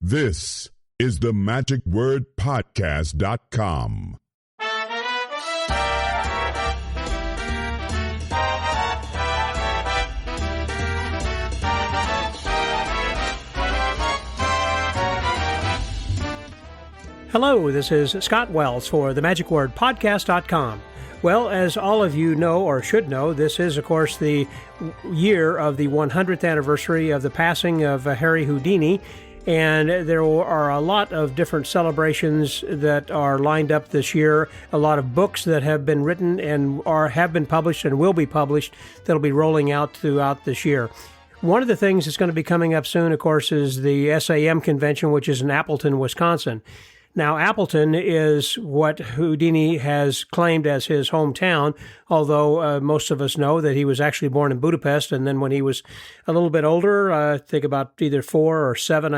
This is the magicwordpodcast.com. Hello, this is Scott Wells for the magicwordpodcast.com. Well, as all of you know or should know, this is, of course, the year of the 100th anniversary of the passing of Harry Houdini, and there are a lot of different celebrations that are lined up this year, a lot of books that have been written and have been published and will be published that'll be rolling out throughout this year. One of the things that's going to be coming up soon, of course, is the S.A.M. convention, which is in Appleton, Wisconsin. Now, Appleton is what Houdini has claimed as his hometown, although most of us know that he was actually born in Budapest, and then when he was a little bit older, I think about either 4 or 7,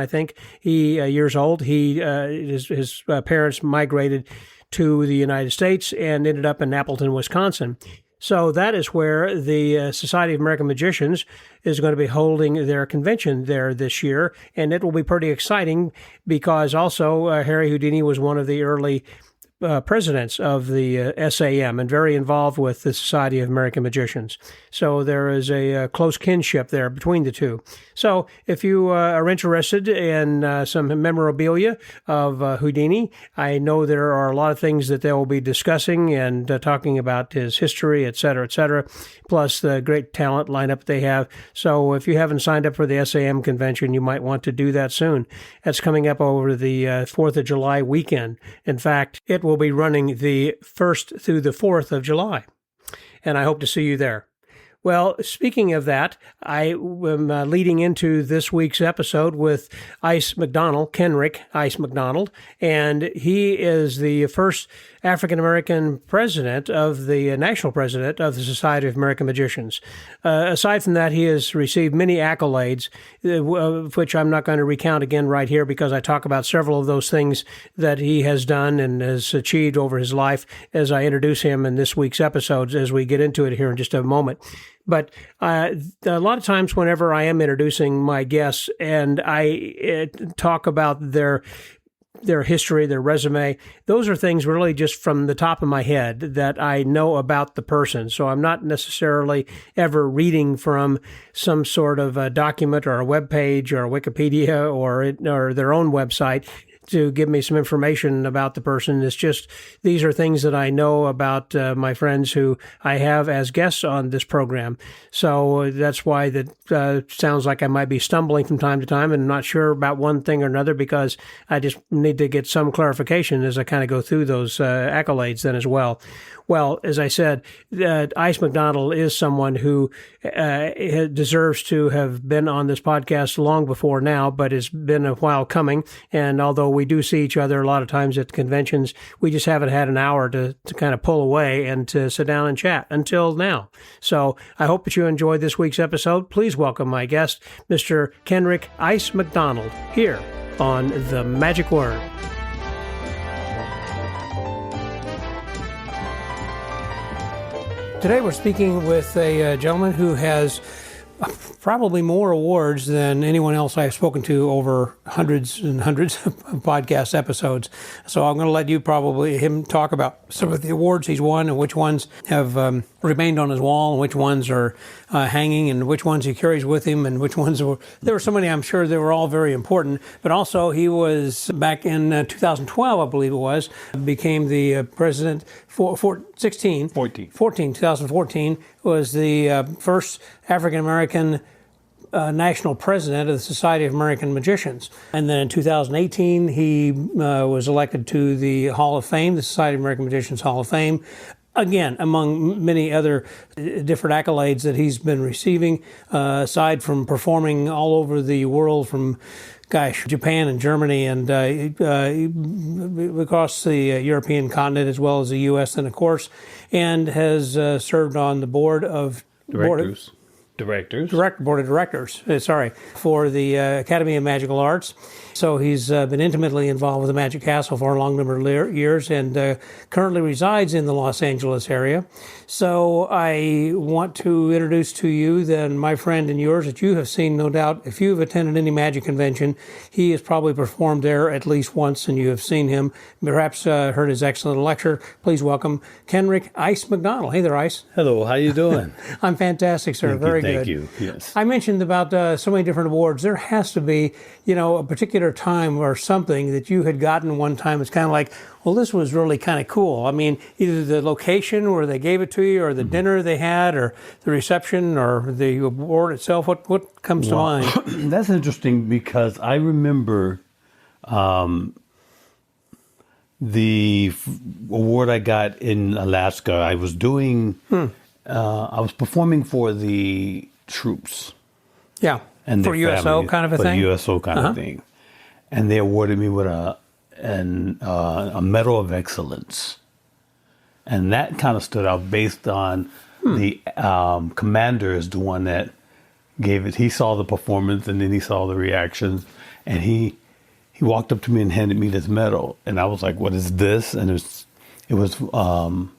years old, his parents migrated to the United States and ended up in Appleton, Wisconsin. So that is where the Society of American Magicians is going to be holding their convention there this year, and it will be pretty exciting because also Harry Houdini was one of the early presidents of the S.A.M. and very involved with the Society of American Magicians. So there is a close kinship there between the two. So if you are interested in some memorabilia of Houdini, I know there are a lot of things that they will be discussing and talking about his history, et cetera, plus the great talent lineup they have. So if you haven't signed up for the S.A.M. convention, you might want to do that soon. That's coming up over the 4th of July weekend. In fact, it will be running the 1st through the 4th of July, and I hope to see you there. Well, speaking of that, I am leading into this week's episode with McDonald, Kenrick McDonald, and he is the first African-American president of the national president of the Society of American Magicians. Aside from that, he has received many accolades, which I'm not going to recount again right here because I talk about several of those things that he has done and has achieved over his life as I introduce him in this week's episodes as we get into it here in just a moment. But a lot of times whenever I am introducing my guests and I talk about their history, their resume, those are things really just from the top of my head that I know about the person. So I'm not necessarily ever reading from some sort of a document or a web page or a Wikipedia or their own website to give me some information about the person. It's just, these are things that I know about my friends who I have as guests on this program. So that's why that sounds like I might be stumbling from time to time and not sure about one thing or another because I just need to get some clarification as I kind of go through those accolades then as well. Well, as I said, McDonald is someone who deserves to have been on this podcast long before now, but it's been a while coming. And although we do see each other a lot of times at conventions, we just haven't had an hour to kind of pull away and to sit down and chat until now. So I hope that you enjoyed this week's episode. Please welcome my guest, Mr. Kenrick McDonald, here on The Magic Word. Today we're speaking with a gentleman who has probably more awards than anyone else I've spoken to over hundreds and hundreds of podcast episodes. So I'm going to let him talk about some of the awards he's won and which ones have remained on his wall and which ones are hanging and which ones he carries with him and which ones there were so many, I'm sure they were all very important. But also he was back in 2012, I believe it was, became the president 2014 was the first African-American national president of the Society of American Magicians. And then in 2018, he was elected to the Hall of Fame, the Society of American Magicians Hall of Fame. Again, among many other different accolades that he's been receiving, aside from performing all over the world from Japan and Germany and across the European continent as well as the U.S. and of course, and has served on the board of directors. directors. Board of directors, for the Academy of Magical Arts. So he's been intimately involved with the Magic Castle for a long number of years and currently resides in the Los Angeles area. So I want to introduce to you then my friend and yours that you have seen, no doubt. If you've attended any magic convention, he has probably performed there at least once and you have seen him, perhaps heard his excellent lecture. Please welcome Kenrick Ice McDonald. Hey there, Ice. Hello, how you doing? I'm fantastic, sir. Very good. Thank you. Yes. I mentioned about so many different awards. There has to be, a particular time or something that you had gotten one time. It's kind of like, well, this was really kind of cool. I mean, either the location where they gave it to you, or the dinner they had, or the reception, or the award itself. What comes to mind? That's interesting because I remember the award I got in Alaska. I was doing. I was performing for the troops. Yeah. And for USO families, kind of a thing? For USO kind of thing. And they awarded me with a Medal of Excellence. And that kind of stood out based on the commander is the one that gave it. He saw the performance and then he saw the reactions. And he walked up to me and handed me this medal. And I was like, what is this? And it was one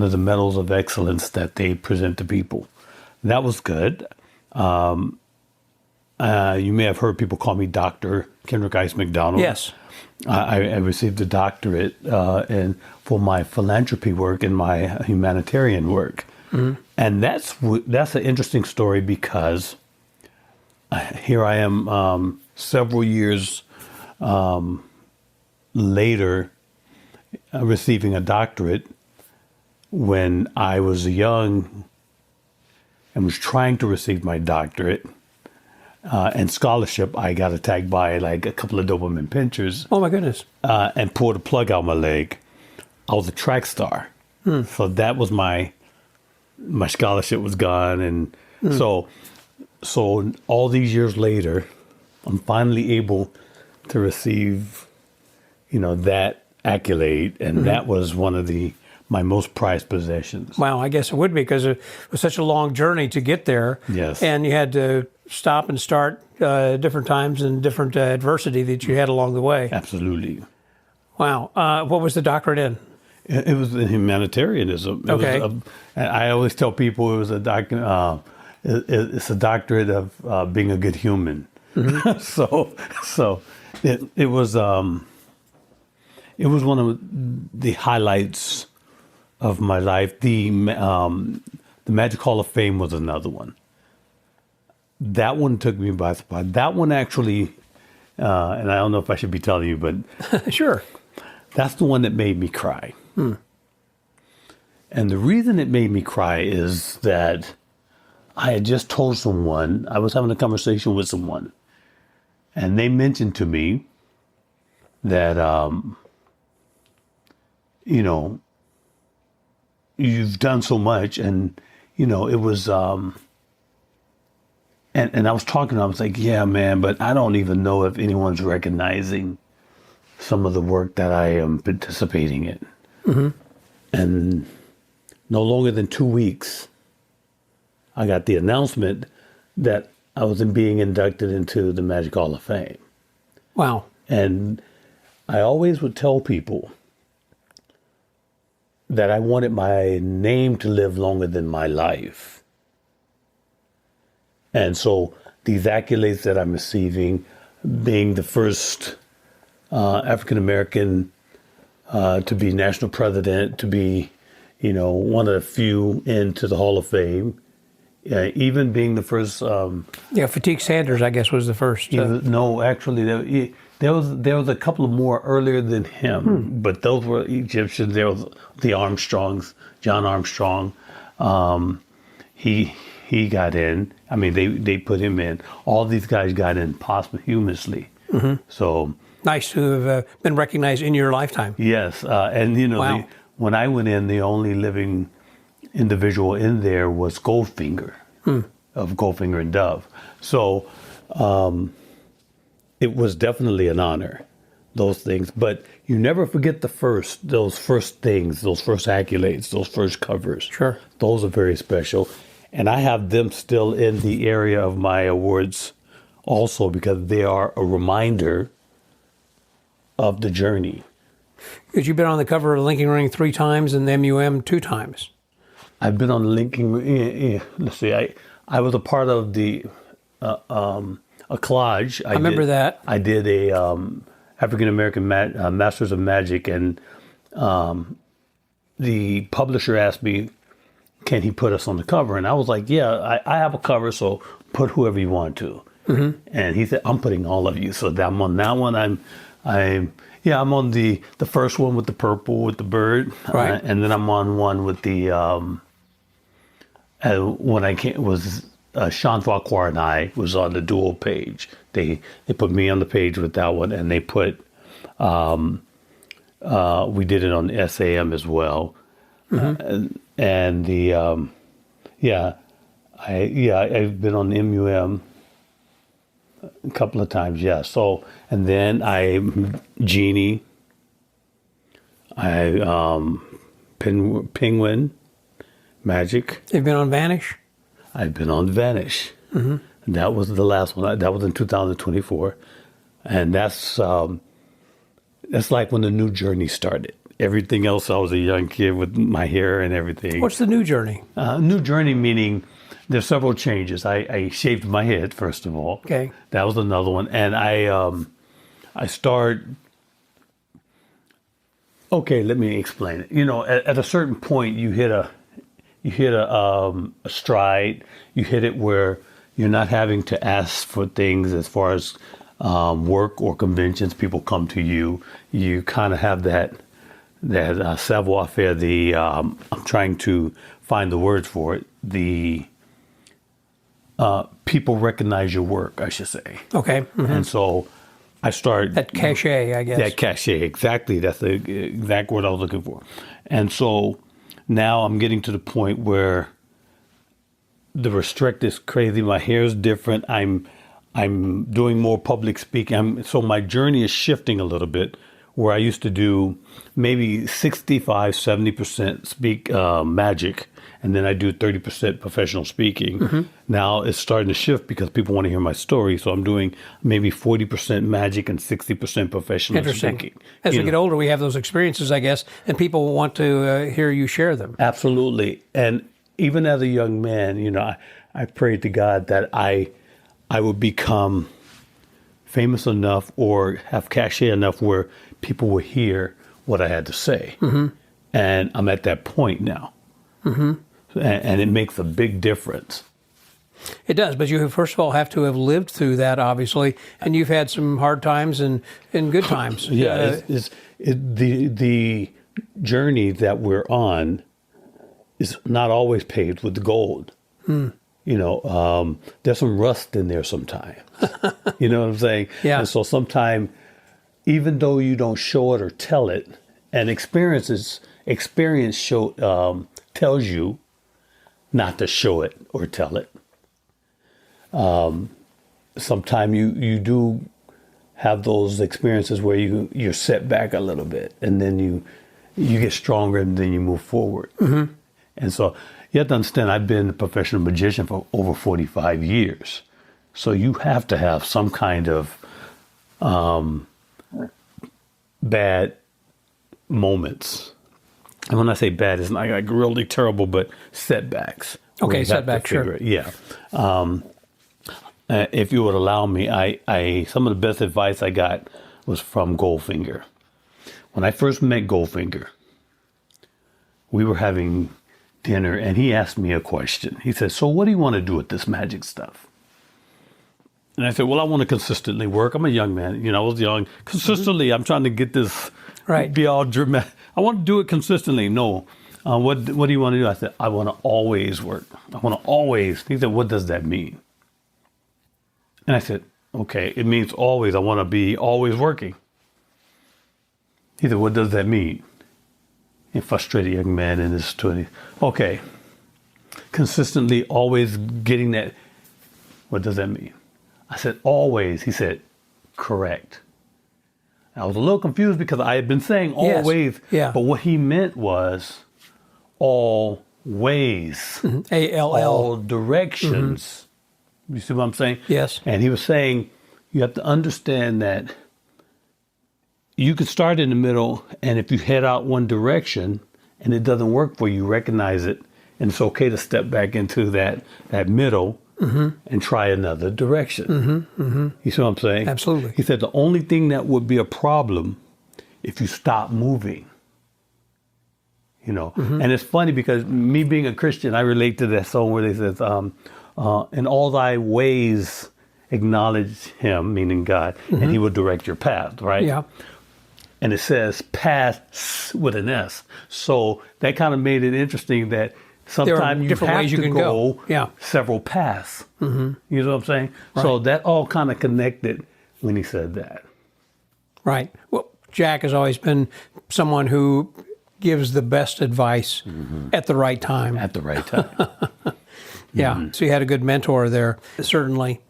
of the medals of excellence that they present to people. That was good. You may have heard people call me Dr. Kenrick Ice McDonald. Yes. I received a doctorate for my philanthropy work and my humanitarian work. Mm-hmm. And that's an interesting story because here I am several years later receiving a doctorate when I was young and was trying to receive my doctorate. And scholarship, I got attacked by like a couple of Doberman pinchers. Oh my goodness! And pulled a plug out my leg. I was a track star, so that was my scholarship was gone, and so all these years later, I'm finally able to receive, that accolade, and that was one of my most prized possessions. Wow, I guess it would be because it was such a long journey to get there. Yes, and you had to stop and start different times and different adversity that you had along the way. Absolutely. Wow. What was the doctorate in? It was in humanitarianism. Okay. I always tell people it was a it's a doctorate of being a good human. Mm-hmm. so it was one of the highlights of my life. The Magic Hall of Fame was another one. That one took me by surprise. That one actually, and I don't know if I should be telling you, but sure, that's the one that made me cry. And the reason it made me cry is that I had just told someone, I was having a conversation with someone, and they mentioned to me that, you've done so much, and, it was, and I was talking, I was like, yeah, man, but I don't even know if anyone's recognizing some of the work that I am participating in. Mm-hmm. And no longer than 2 weeks, I got the announcement that I was being inducted into the Magic Hall of Fame. Wow. And I always would tell people that I wanted my name to live longer than my life. And so these accolades that I'm receiving, being the first African-American to be national president, to be, one of the few into the Hall of Fame, even being the first. Fatigue Sanders, I guess, was the first. No, actually, there was a couple of more earlier than him, but those were Egyptians. There was the Armstrongs, John Armstrong. He got in. I mean, they put him in. All these guys got in posthumously. Mm-hmm. So nice to have been recognized in your lifetime. Yes, and wow. When I went in, the only living individual in there was Goldfinger of Goldfinger and Dove. So it was definitely an honor, those things. But you never forget those first things, those first accolades, those first covers. Sure. Those are very special. And I have them still in the area of my awards also because they are a reminder of the journey. Because you've been on the cover of Lincoln Ring 3 times and the MUM 2 times. I've been on Lincoln. Let's see. I was a part of the a collage. I remember that. I did a African American Masters of Magic, and the publisher asked me, "Can he put us on the cover?" And I was like, "Yeah, I have a cover, so put whoever you want to." Mm-hmm. And he said, "I'm putting all of you." So I'm on that one. I'm on the first one with the purple with the bird, right? And then I'm on one with the when I came was Sean Farquhar and I was on the dual page. They put me on the page with that one, and they put we did it on S.A.M. as well, and the I've been on the MUM a couple of times, yeah. So and then Genie, Penguin Magic. You've been on Vanish? I've been on Vanish. Mm-hmm. And that was the last one. That was in 2024. And that's like when the new journey started. Everything else, I was a young kid with my hair and everything. What's the new journey? New journey meaning there's several changes. I shaved my head, first of all. Okay. That was another one. And I start... Okay, let me explain it. You know, at a certain point, you hit a stride. You hit it where you're not having to ask for things as far as work or conventions. People come to you. You kind of have that savoir-faire. I'm trying to find the words for it. The people recognize your work, I should say. Okay. Mm-hmm. And so I start... That cachet, I guess. That cachet, exactly. That's the exact word I was looking for. And so now I'm getting to the point where the restrict is crazy. My hair is different. I'm doing more public speaking. So my journey is shifting a little bit, where I used to do maybe 65, 70% speak magic, and then I do 30% professional speaking. Mm-hmm. Now it's starting to shift because people want to hear my story. So I'm doing maybe 40% magic and 60% professional speaking. As we get older, we have those experiences, I guess, and people want to hear you share them. Absolutely. And even as a young man, you know, I prayed to God that I would become famous enough or have cachet enough where people will hear what I had to say. Mm-hmm. And I'm at that point now. Mm-hmm. And it makes a big difference. It does, but you first of all have to have lived through that, obviously, and you've had some hard times and good times. Yeah, the journey that we're on is not always paved with gold. Hmm. You know, there's some rust in there sometimes. You know what I'm saying? Yeah. And so sometimes, even though you don't show it or tell it, and experience tells you not to show it or tell it. Sometimes you do have those experiences where you're set back a little bit, and then you get stronger, and then you move forward. Mm-hmm. And so you have to understand, I've been a professional magician for over 45 years. So you have to have some kind of bad moments. And when I say bad, it's not like really terrible, but setbacks. Okay, setbacks, sure. Yeah. If you would allow me, I some of the best advice I got was from Goldfinger. When I first met Goldfinger, we were having dinner, and he asked me a question. He said, "So what do you want to do with this magic stuff?" And I said, "Well, I want to consistently work. I'm a young man. You know, I was young. Consistently, I'm trying to get this right. Be all dramatic. I want to do it consistently." No. What do you want to do? I said, "I want to always work. I want to always." He said, "What does that mean?" And I said, "Okay, it means always. I want to be always working." He said, "What does that mean?" A frustrated young man in his 20s. "Okay, consistently always getting that. What does that mean?" I said, "Always." He said, "Correct." I was a little confused because I had been saying always, yes. Yeah. But what he meant was all ways, ALL. all directions. You see what I'm saying? Yes. And he was saying you have to understand that you could start in the middle, and if you head out one direction and it doesn't work for you, recognize it, and it's okay to step back into that middle and try another direction. You see what I'm saying? Absolutely. He said the only thing that would be a problem if you stop moving. You know, and it's funny because me being a Christian, I relate to that song where they says, "In all thy ways acknowledge Him," meaning God, and He will direct your path. Right? Yeah. And it says paths with an S. So that kind of made it interesting that sometimes you different have ways you to can go Yeah. several paths. You know what I'm saying? Right. So that all kind of connected when he said that. Right. Well, Jack has always been someone who gives the best advice at the right time. At the right time. Yeah. So you had a good mentor there, certainly.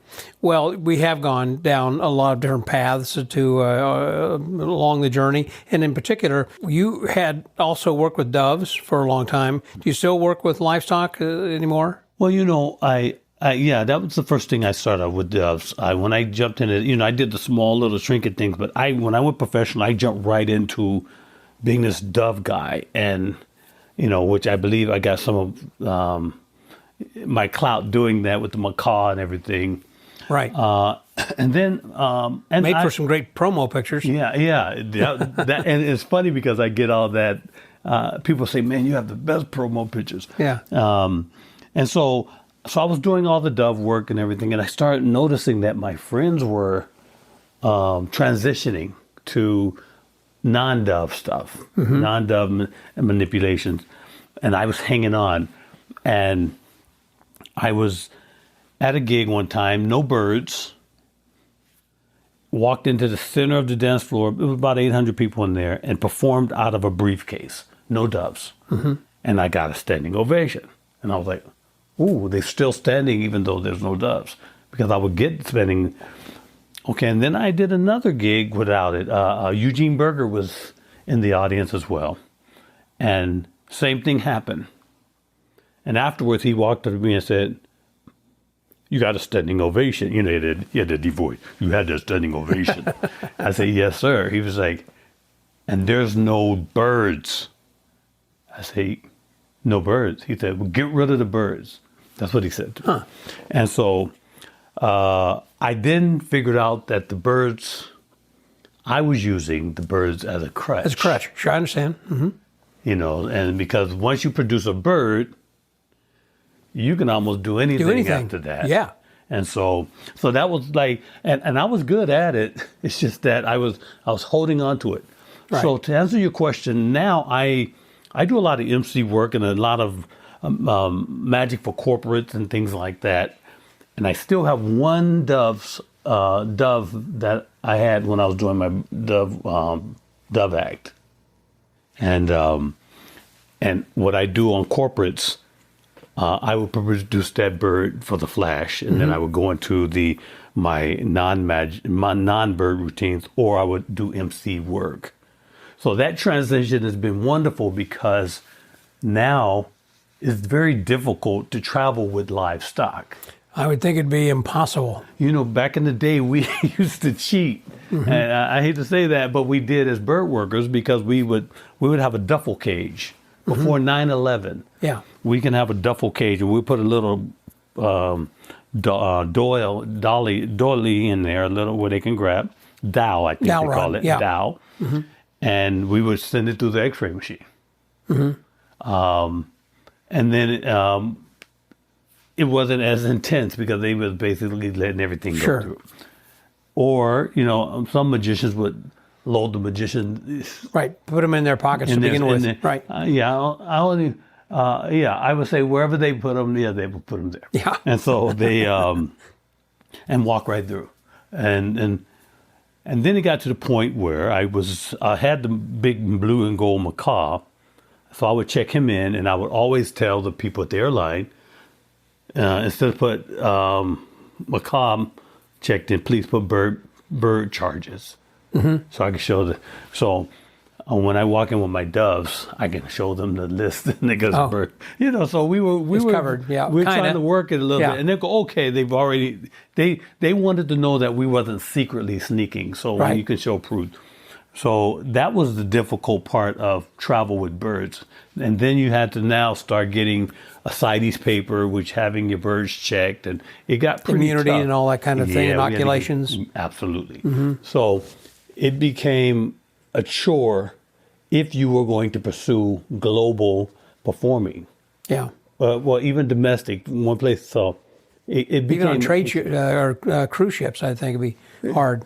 Well, we have gone down a lot of different paths to along the journey, and in particular, you had also worked with doves for a long time. Do you still work with livestock anymore? Well, you know, yeah, that was the first thing I started with doves. When I jumped in it, you know, I did the small little trinket things, but when I went professional, I jumped right into being this dove guy, and you know, which I believe I got some of my clout doing that with the macaw and everything. Right. And then and made for some great promo pictures. Yeah, that, and it's funny because I get all that. People say, "Man, you have the best promo pictures." Yeah. And so I was doing all the dove work and everything, and I started noticing that my friends were transitioning to non-dove stuff, non-dove manipulations, and I was hanging on, and I was at a gig one time, no birds, walked into the center of the dance floor, it was about 800 people in there, and performed out of a briefcase, no doves. And I got a standing ovation. And I was like, ooh, they're still standing even though there's no doves. Because I would get spending. Okay, and then I did another gig without it. Eugene Berger was in the audience as well. And same thing happened. And afterwards he walked up to me and said, "You got a standing ovation." You know, he had the voice. "You had that standing ovation." I said, "Yes, sir." He was like, "And there's no birds." I say, "No birds." He said, "Well, get rid of the birds." That's what he said to me. And so I then figured out that the birds, I was using the birds as a crutch. As a crutch. Sure, I understand. You know, and because once you produce a bird, you can almost do anything after that. Yeah. And so that was like, and I was good at it. It's just that I was holding on to it. Right. So to answer your question, now I do a lot of MC work and a lot of magic for corporates and things like that. And I still have one dove that I had when I was doing my dove act. And what I do on corporates, I would produce that bird for the flash, and then I would go into my non-bird routines, or I would do MC work. So that transition has been wonderful because now it's very difficult to travel with livestock. I would think it'd be impossible. You know, back in the day, we used to cheat, and I hate to say that, but we did as bird workers because we would have a duffel cage before 9/11. Yeah. We can have a duffel cage, and we put a little dolly in there, a little where they can grab dowel. I think Dowel they call rod, it yeah. dowel, and we would send it through the X-ray machine. And then it wasn't as intense because they was basically letting everything Sure. go through. Or some magicians would load the magician. Right. Put them in their pockets to begin with. Right. I would say wherever they put them, they would put them there. Yeah. And so they and walk right through, and then it got to the point where I had the big blue and gold macaw, so I would check him in, and I would always tell the people at the airline, instead of put macaw checked in, please put bird charges. So I could show when I walk in with my doves, I can show them the list and they go, bird. So we were covered. Yeah, we were trying to work it a little bit, and they go, okay, they wanted to know that we wasn't secretly sneaking, so you can show proof. So that was the difficult part of travel with birds. And then you had to now start getting a CITES paper, which having your birds checked, and it got pretty immunity tough. And all that kind of thing, inoculations. Absolutely. So it became a chore if you were going to pursue global performing. Yeah. Well, even domestic, one place. So it became... Even on cruise ships, I think it'd be hard.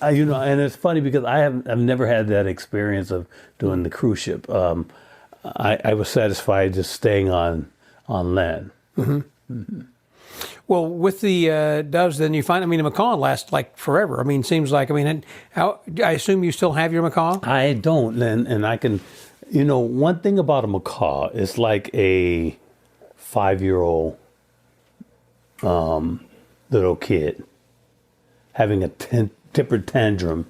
And it's funny because I've never had that experience of doing the cruise ship. I was satisfied just staying on land. Well, with the doves, then you find, a macaw lasts like forever. Seems like, I assume you still have your macaw? I don't, and I can, one thing about a macaw is like a 5-year-old little kid having a temper tantrum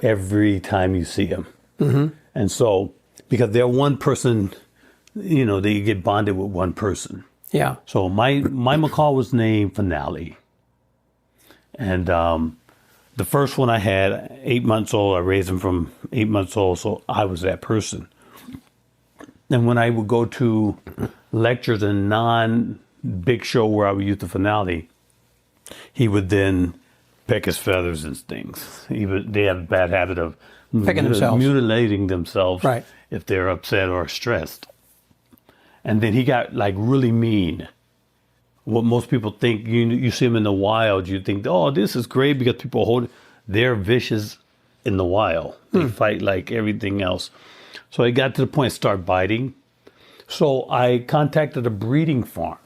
every time you see him. And so, because they're one person, they get bonded with one person. Yeah. So my macaw was named Finale. And the first one I had, 8 months old, I raised him from 8 months old, so I was that person. And when I would go to lectures and non-big show where I would use the Finale, he would then peck his feathers and things. They have a bad habit of mutilating themselves if they're upset or stressed. And then he got like really mean. What most people think, you see them in the wild, you think, oh, this is great because people hold it. They're vicious in the wild. They fight like everything else. So it got to the point, start biting. So I contacted a breeding farm.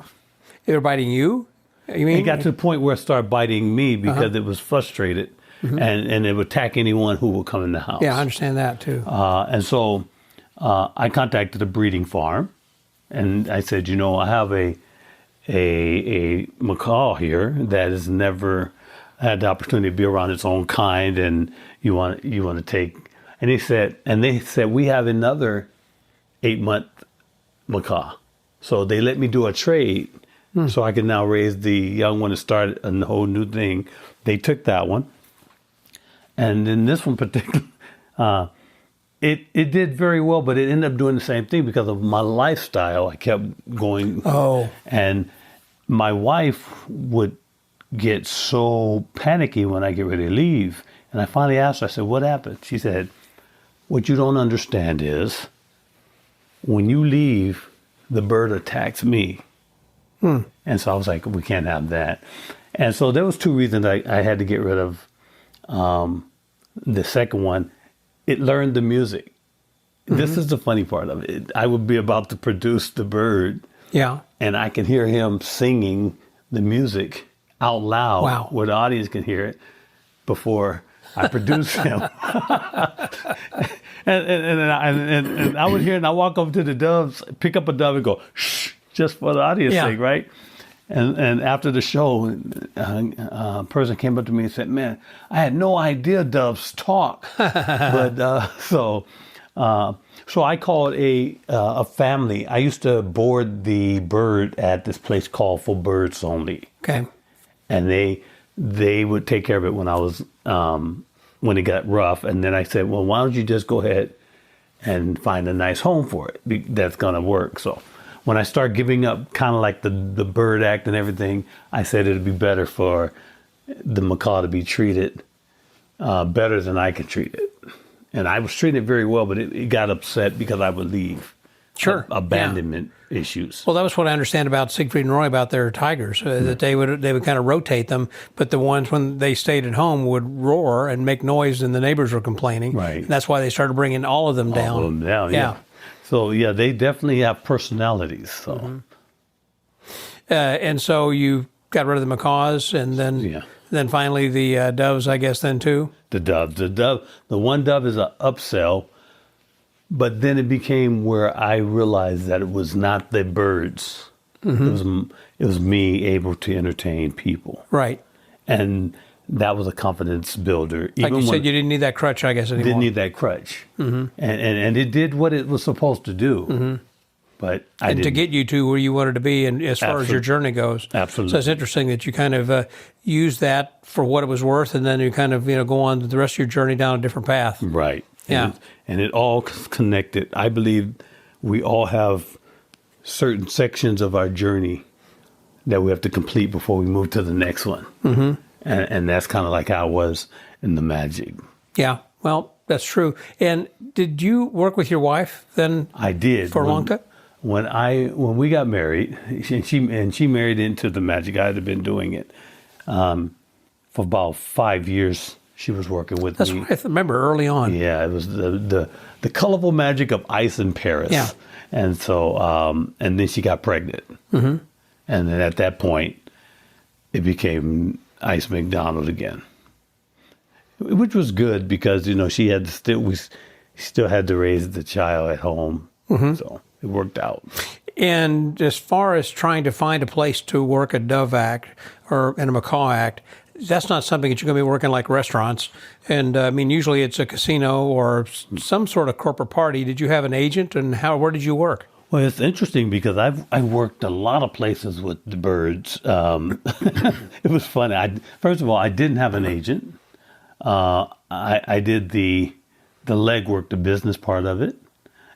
They were biting you? You mean? It got to the point where it started biting me because it was frustrated, and it would attack anyone who would come in the house. Yeah, I understand that too. And so I contacted a breeding farm, and I said, I have a macaw here that has never had the opportunity to be around its own kind, and you want to take. And they said we have another 8-month macaw, so they let me do a trade. So I can now raise the young one and start a whole new thing. They took that one. And then this one particular, it did very well, but it ended up doing the same thing because of my lifestyle. I kept going. Oh. And my wife would get so panicky when I get ready to leave. And I finally asked her, I said, what happened? She said, what you don't understand is when you leave, the bird attacks me. And so I was like, we can't have that. And so there was 2 reasons I had to get rid of the second one. It learned the music. This is the funny part of it. I would be about to produce the bird. Yeah. And I can hear him singing the music out loud where the audience can hear it before I produce him. and I would hear it, and I walk over to the doves, pick up a dove and go, shh. Just for the audience sake, right? And after the show, a person came up to me and said, man, I had no idea doves talk. But so I called a family. I used to board the bird at this place called For Birds Only. Okay. And they would take care of it when I was, when it got rough. And then I said, well, why don't you just go ahead and find a nice home for it that's going to work. So when I start giving up kind of like the bird act and everything, I said it'd be better for the macaw to be treated better than I could treat it. And I was treating it very well, but it got upset because I would leave. Sure. Abandonment issues. Well, that was what I understand about Siegfried and Roy about their tigers, that they would kind of rotate them, but the ones when they stayed at home would roar and make noise and the neighbors were complaining. Right. And that's why they started bringing all of them down. All of them down, yeah. So, yeah, they definitely have personalities. So, and so you got rid of the macaws, and then finally the doves, I guess, then too? The one dove is an upsell, but then it became where I realized that it was not the birds. It was me able to entertain people. Right. And that was a confidence builder. Like you said, you didn't need that crutch, I guess, anymore. Didn't need that crutch. And it did what it was supposed to do. But I didn't. To get you to where you wanted to be, and as far as your journey goes. Absolutely. So it's interesting that you kind of use that for what it was worth, and then you kind of go on to the rest of your journey down a different path. Right. Yeah. And it all connected. I believe we all have certain sections of our journey that we have to complete before we move to the next one. And that's kind of like how I was in the magic. Yeah. Well, that's true. And did you work with your wife then? I did. For a long time? When we got married, she married into the magic. I had been doing it for about 5 years. She was working with me. That's what I remember early on. Yeah, it was the colorful magic of ice in Paris. Yeah. And so and then she got pregnant. And then at that point, it became Ice McDonald again, which was good because she had to we still had to raise the child at home. So it worked out. And as far as trying to find a place to work a Dove Act or in a Macaw Act, that's not something that you're going to be working like restaurants. And I mean, usually it's a casino or some sort of corporate party. Did you have an agent, and where did you work? Well, it's interesting because I worked a lot of places with the birds. It was funny. First of all, I didn't have an agent. I did the legwork, the business part of it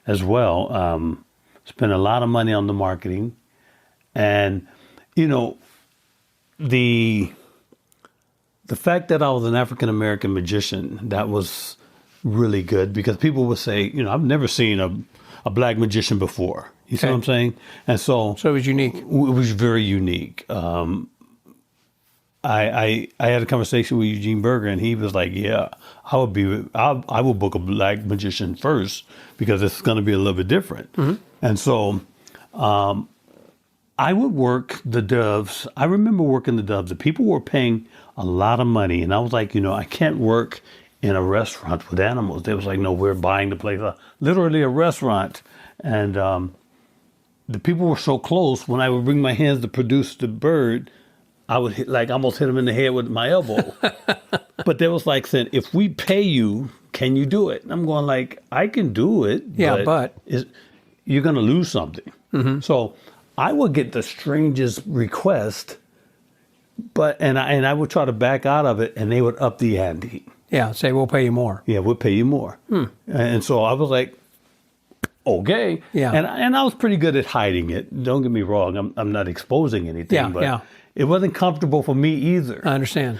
as well. Spent a lot of money on the marketing. And, the fact that I was an African-American magician, that was really good because people would say, I've never seen a black magician before. You see what I'm saying? And so it was unique. It was very unique. I had a conversation with Eugene Berger, and he was like, "Yeah, I will book a black magician first because it's going to be a little bit different." And so, I would work the doves. I remember working the doves. The people were paying a lot of money, and I was like, I can't work in a restaurant with animals. They was like, "No, we're buying the place, literally a restaurant," and the people were so close. When I would bring my hands to produce the bird, I would almost hit them in the head with my elbow. But they was like saying, "If we pay you, can you do it?" And I'm going like, "I can do it." Yeah, but you're going to lose something. So I would get the strangest request, and I would try to back out of it, and they would up the ante. Yeah, say we'll pay you more. Yeah, we'll pay you more. And so I was like, okay. Yeah. And I was pretty good at hiding it. Don't get me wrong. I'm not exposing anything. But it wasn't comfortable for me either. I understand.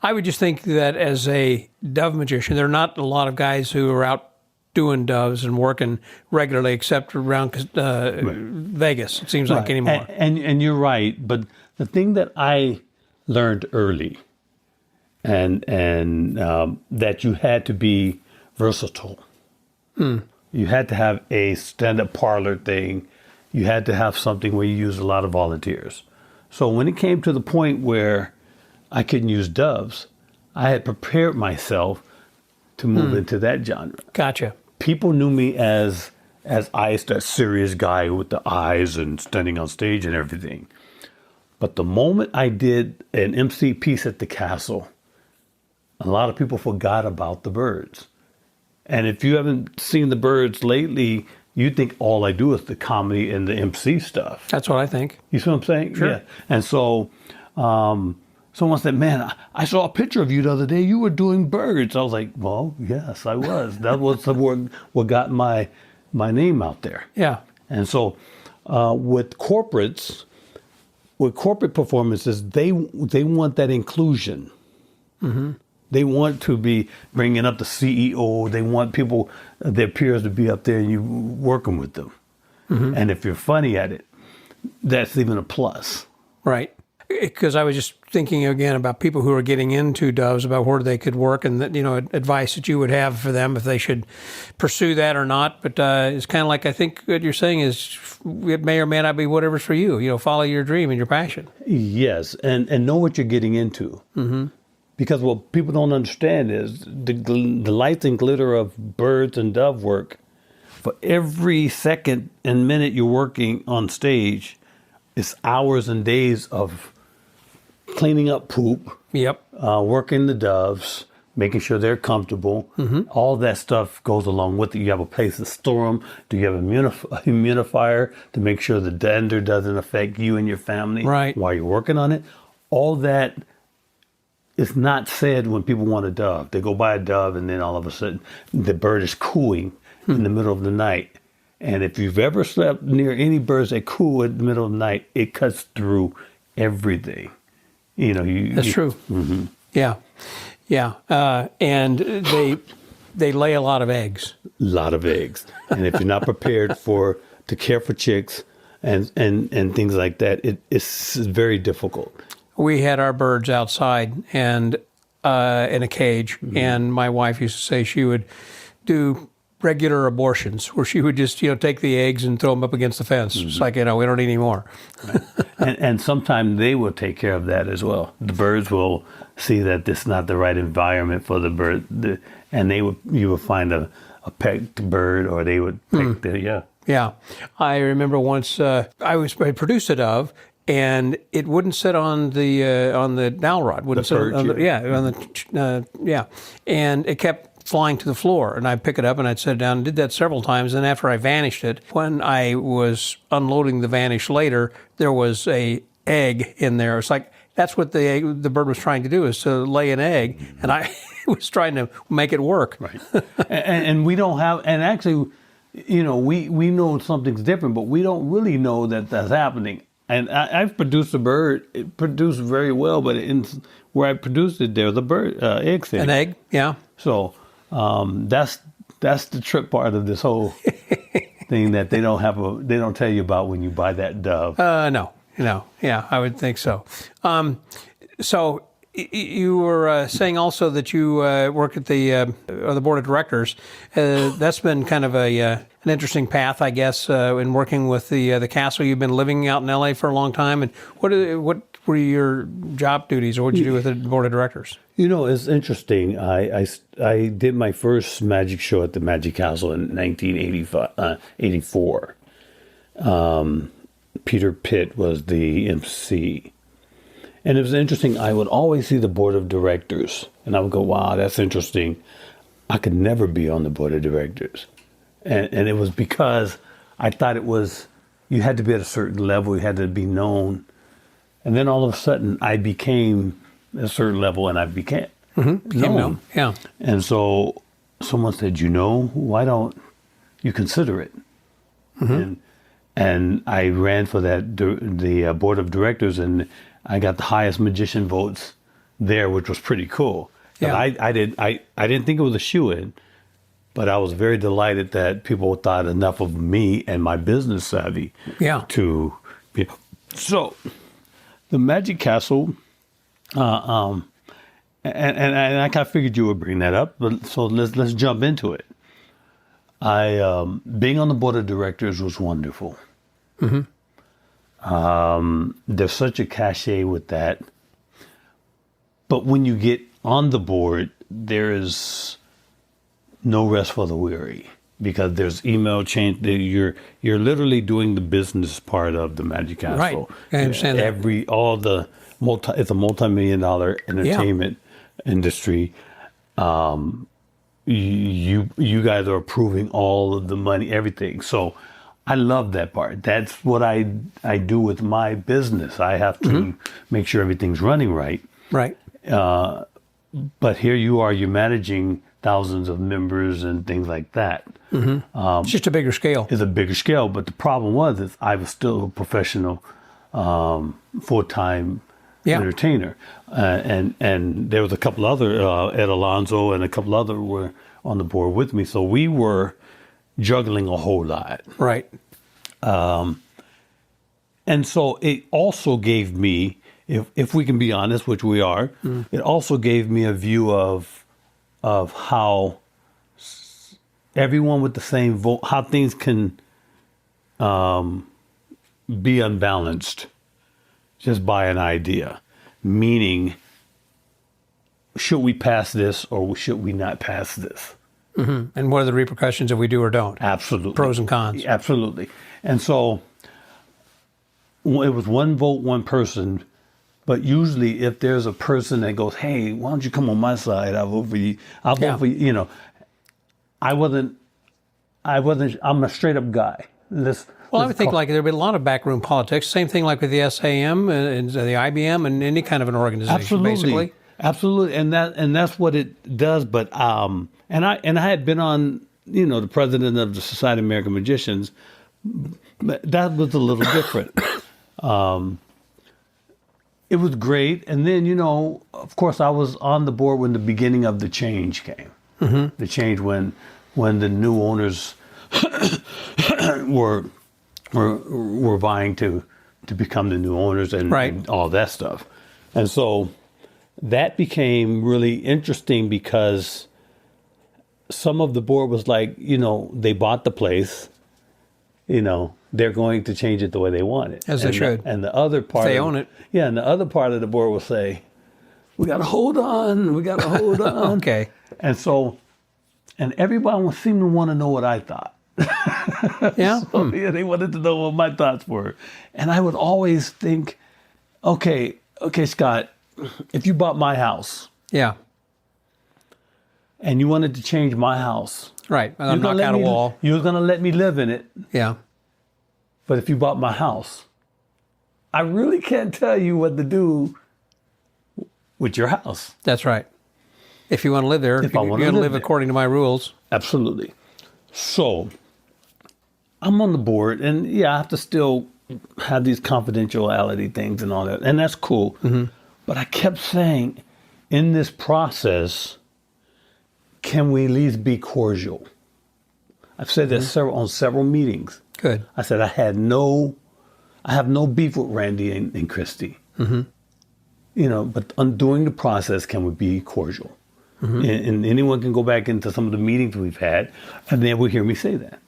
I would just think that as a dove magician, there are not a lot of guys who are out doing doves and working regularly except around Vegas, it seems like anymore. And you're right. But the thing that I learned early and that you had to be versatile. You had to have a stand-up parlor thing. You had to have something where you use a lot of volunteers. So when it came to the point where I couldn't use doves, I had prepared myself to move into that genre. Gotcha. People knew me as Ice, that serious guy with the eyes and standing on stage and everything. But the moment I did an MC piece at the castle, a lot of people forgot about the birds. And if you haven't seen the birds lately, you think all I do is the comedy and the MC stuff. That's what I think. You see what I'm saying? Sure. Yeah. And so someone said, "Man, I saw a picture of you the other day. You were doing birds." I was like, "Well, yes, I was." That was what got my name out there. Yeah. And so with corporate performances, they want that inclusion. They want to be bringing up the CEO. They want people, their peers, to be up there and you working with them. And if you're funny at it, that's even a plus. Right. Because I was just thinking again about people who are getting into doves, about where they could work, and that, advice that you would have for them if they should pursue that or not. But it's kind of like, I think what you're saying is it may or may not be whatever's for you. Follow your dream and your passion. Yes, and know what you're getting into. Because what people don't understand is the lights and glitter of birds and dove work. For every second and minute you're working on stage, it's hours and days of cleaning up poop, Yep. working the doves, making sure they're comfortable. All that stuff goes along with it. You have a place to store them. Do you have a humidifier to make sure the dander doesn't affect you and your family while you're working on it? All that is not said when people want a dove. They go buy a dove and then all of a sudden the bird is cooing in the middle of the night. And if you've ever slept near any birds that coo in the middle of the night, it cuts through everything. That's true. Mm-hmm. Yeah. Yeah. And they lay a lot of eggs. A lot of eggs. And if you're not prepared to care for chicks and things like that, it's very difficult. We had our birds outside and in a cage, and my wife used to say she would do regular abortions where she would just take the eggs and throw them up against the fence. It's like we don't need any more. Right. and sometimes they will take care of that as well. The birds will see that this is not the right environment for the bird, and you would find a pecked bird, or they would peck Yeah, I remember once I produced a dove. And it wouldn't sit on the dowel rod. Wouldn't sit on the And it kept flying to the floor. And I'd pick it up and I'd set it down and did that several times. And after I vanished it, when I was unloading the vanish later, there was a egg in there. It's like that's what the bird was trying to do, is to lay an egg, and I was trying to make it work. Right. and we don't have, and actually, we know something's different, but we don't really know that that's happening. And I've produced a bird. It produced very well, but where I produced it, there's a bird egg sitting. An egg, yeah. So that's the trick part of this whole thing that they don't tell you about when you buy that dove. No, yeah, I would think so. So you were saying also that you work at the board of directors. That's been kind of an interesting path, I guess, in working with the castle. You've been living out in LA for a long time, and what were your job duties, or what did you do with the board of directors? It's interesting. I did my first magic show at the Magic Castle in 1984. Peter Pitt was the MC. And it was interesting. I would always see the board of directors, and I would go, wow, that's interesting. I could never be on the board of directors. And it was because I thought you had to be at a certain level, you had to be known. And then all of a sudden, I became a certain level, and I became known. Yeah. And so someone said, why don't you consider it? And I ran for the board of directors, and I got the highest magician votes there, which was pretty cool. Yeah. I didn't think it was a shoo-in, but I was very delighted that people thought enough of me and my business savvy to be. So the Magic Castle, and I kind of figured you would bring that up, but so let's jump into it. Being on the board of directors was wonderful. There's such a cachet with that. But when you get on the board, there is no rest for the weary, because there's email change. You're literally doing the business part of the Magic Castle. Right, I understand that. It's a multi-million-dollar entertainment industry. You guys are approving all of the money, everything. So I love that part. That's what I do with my business. I have to make sure everything's running right. Right. But here you're managing thousands of members and things like that. It's just a bigger scale. It's a bigger scale. But the problem is I was still a professional, full-time entertainer. And there was a couple other, Ed Alonzo and a couple other were on the board with me. So we were juggling a whole lot. Right. And so it also gave me, if we can be honest, which we are, it also gave me a view of how everyone with the same vote, how things can be unbalanced just by an idea. Meaning, should we pass this or should we not pass this? And what are the repercussions if we do or don't? Absolutely. Pros and cons. Absolutely. And so it was one vote, one person, But usually, if there's a person that goes, "Hey, why don't you come on my side? I'll vote for you. I'll vote for you." You know, I wasn't. I'm a straight up guy. I would think like there'd be a lot of backroom politics. Same thing like with the S.A.M. and the IBM and any kind of an organization, basically. Absolutely, and that's what it does. But and I had been on, you know, the president of the Society of American Magicians. But that was a little different. It was great, and then, you know, of course, I was on the board when the beginning of the change came. Mm-hmm. The change when the new owners were vying to become the new owners and all that stuff, and so that became really interesting because some of the board was like, you know, they bought the place, you know, they're going to change it the way they want it. As they should. And the other part... They own it. Yeah, and the other part of the board will say, we got to hold on. Okay. And so, and everybody seemed to want to know what I thought. Yeah? Yeah, they wanted to know what my thoughts were. And I would always think, okay, Scott, if you bought my house... Yeah. And you wanted to change my house... Right, I'm knock out a wall. You were going to let me live in it. Yeah. But if you bought my house, I really can't tell you what to do with your house. That's right. If you want to live there, you're going to live according to my rules. Absolutely. So I'm on the board, and yeah, I have to still have these confidentiality things and all that, and that's cool. Mm-hmm. But I kept saying, in this process, can we at least be cordial? I've said that on several meetings. Good. I said I have no beef with Randy and Christy. Mm-hmm. You know, but during the process, can we be cordial? Mm-hmm. And anyone can go back into some of the meetings we've had, and they will hear me say that.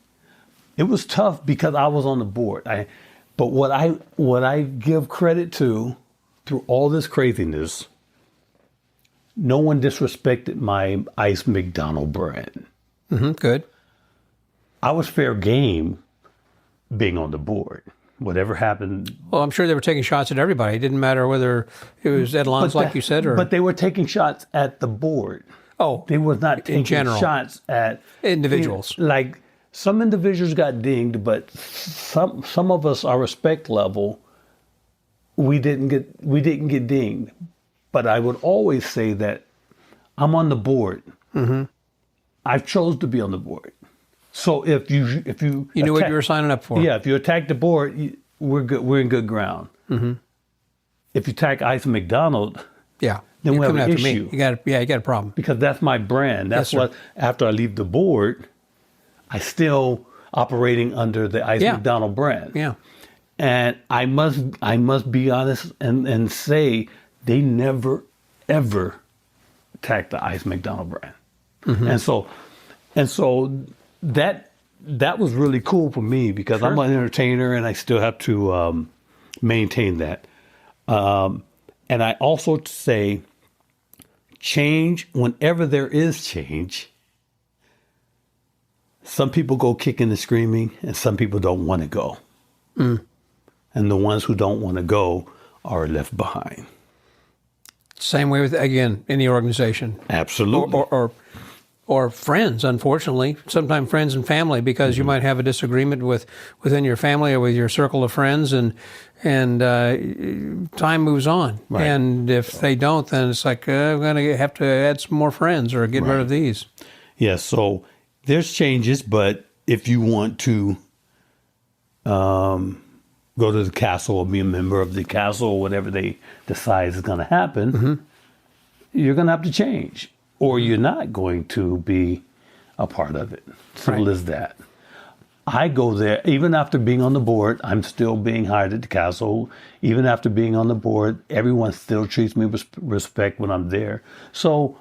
It was tough because I was on the board. But what I give credit to through all this craziness, no one disrespected my Ice McDonald brand. Mm-hmm. Good. I was fair game being on the board. Whatever happened. Well, I'm sure they were taking shots at everybody. It didn't matter whether it was Ed Lons, like you said, or... But they were taking shots at the board. Oh, they were not taking shots at... individuals. Like, some individuals got dinged, but some of us, our respect level, we didn't get dinged. But I would always say that I'm on the board. Mm-hmm. I chose to be on the board. So if you knew what you were signing up for. Yeah, if you attack the board, we're good. We're in good ground. Mm-hmm. If you attack Ice McDonald, then we have an issue. You got a problem because that's my brand. That's what. After I leave the board, I still operating under the Ice McDonald brand. Yeah, and I must be honest and say they never ever attacked the Ice McDonald brand, mm-hmm. and so. That was really cool for me because I'm an entertainer and I still have to maintain that. And I also say change, whenever there is change, some people go kicking and screaming and some people don't want to go. Mm. And the ones who don't want to go are left behind. Same way with, again, any organization. Absolutely. Or friends, unfortunately, sometimes friends and family, because you might have a disagreement within your family or with your circle of friends, and time moves on. Right. And if they don't, then it's like, I'm going to have to add some more friends or get rid of these. Yeah, so there's changes, but if you want to go to the castle or be a member of the castle or whatever they decide is going to happen, you're going to have to change. Or you're not going to be a part of it. Simple as that. I go there, even after being on the board, I'm still being hired at the castle. Even after being on the board, everyone still treats me with respect when I'm there. So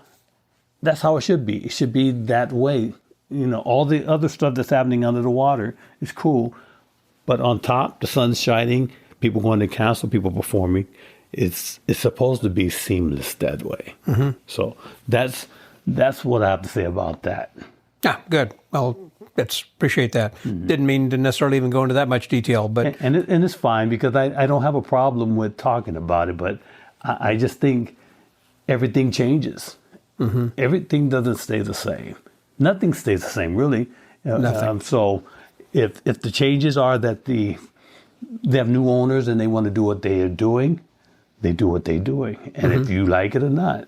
that's how it should be. It should be that way. You know, all the other stuff that's happening under the water is cool. But on top, the sun's shining, people going to the castle, people performing. It's supposed to be seamless that way. Mm-hmm. So that's what I have to say about that. Ah, good. Well, appreciate that. Mm-hmm. Didn't mean to necessarily even go into that much detail, but and it's fine because I don't have a problem with talking about it. But I just think everything changes. Everything doesn't stay the same. Nothing stays the same, really. Nothing. So if the changes are that they have new owners and they want to do what they are doing, they do what they're doing. And if you like it or not,